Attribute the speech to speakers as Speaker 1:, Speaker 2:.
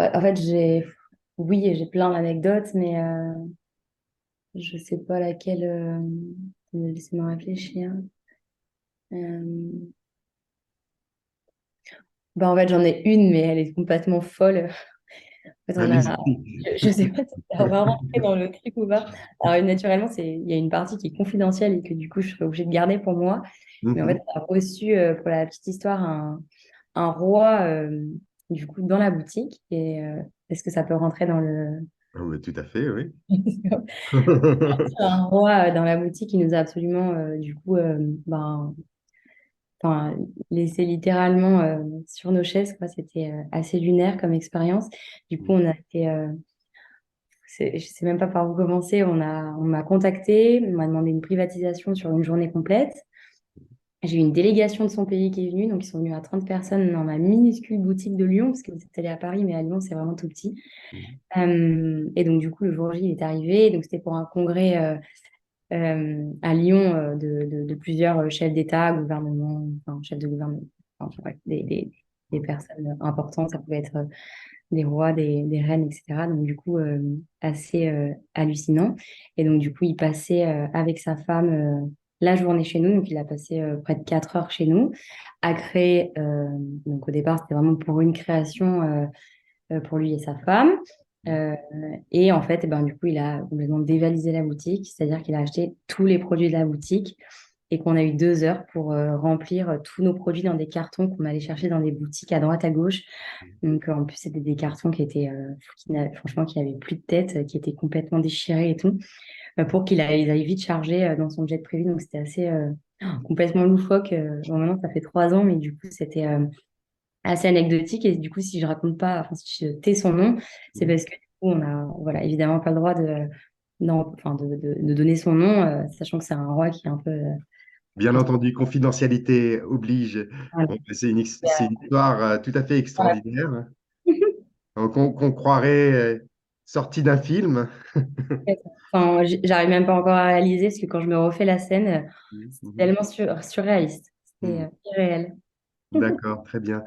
Speaker 1: Bah, en fait, oui, j'ai plein d'anecdotes, mais je sais pas laquelle. Laissez-moi réfléchir. Euh, Bah, en fait, j'en ai une, mais elle est complètement folle. En fait,
Speaker 2: Allez-y.
Speaker 1: je sais pas si ça va rentrer dans le truc ou pas. Alors, naturellement, il y a une partie qui est confidentielle et que du coup, je serais obligée de garder pour moi. Mais en fait,
Speaker 2: Mhm.
Speaker 1: on a reçu, pour la petite histoire, un roi, du coup, dans la boutique. Et est-ce que ça peut rentrer dans le...
Speaker 2: Ah, mais tout à fait, oui.
Speaker 1: Un roi dans la boutique qui nous a absolument, du coup, enfin, laissé littéralement sur nos chaises, quoi. C'était assez lunaire comme expérience. Du coup, on a été... je sais même pas par où commencer. On m'a contacté, on m'a demandé une privatisation sur une journée complète. J'ai eu une délégation de son pays qui est venue, donc ils sont venus à 30 personnes dans ma minuscule boutique de Lyon, parce que vous êtes allé à Paris, mais à Lyon, c'est vraiment tout petit. Et donc, du coup, le jour J, il est arrivé. Donc, c'était pour un congrès à Lyon de plusieurs chefs d'État, gouvernement, enfin, chefs de gouvernement, enfin, ouais, des personnes importantes. Ça pouvait être des rois, des reines, etc. Donc, du coup, assez hallucinant. Et donc, du coup, il passait avec sa femme la journée chez nous. Donc, il a passé près de 4 heures chez nous à créer. Donc, au départ, c'était vraiment pour une création pour lui et sa femme. Euh, et en fait, eh ben, du coup, il a complètement dévalisé la boutique, c'est-à-dire qu'il a acheté tous les produits de la boutique et qu'on a eu 2 heures pour remplir tous nos produits dans des cartons qu'on allait chercher dans des boutiques à droite, à gauche. Donc, en plus, c'était des cartons qui étaient, franchement, qui n'avaient plus de tête, qui étaient complètement déchirés et tout, pour ils aillent vite charger dans son jet privé. Donc, c'était assez complètement loufoque. Bon, maintenant, ça fait 3 ans, mais du coup, c'était assez anecdotique. Et du coup, si je raconte pas, enfin, si je tais son nom, c'est parce que du coup, on a, voilà, évidemment pas le droit enfin, de donner son nom, sachant que c'est un roi qui est un peu.
Speaker 2: Bien entendu, confidentialité oblige.
Speaker 1: Voilà.
Speaker 2: Bon, mais c'est une histoire tout à fait
Speaker 1: Voilà.
Speaker 2: extraordinaire, hein, qu'on croirait sortie d'un film.
Speaker 1: Enfin, j'arrive même pas encore à réaliser parce que quand je me refais la scène, c'est
Speaker 2: Mhm.
Speaker 1: tellement surréaliste. C'est
Speaker 2: Mhm.
Speaker 1: irréel.
Speaker 2: D'accord, très bien.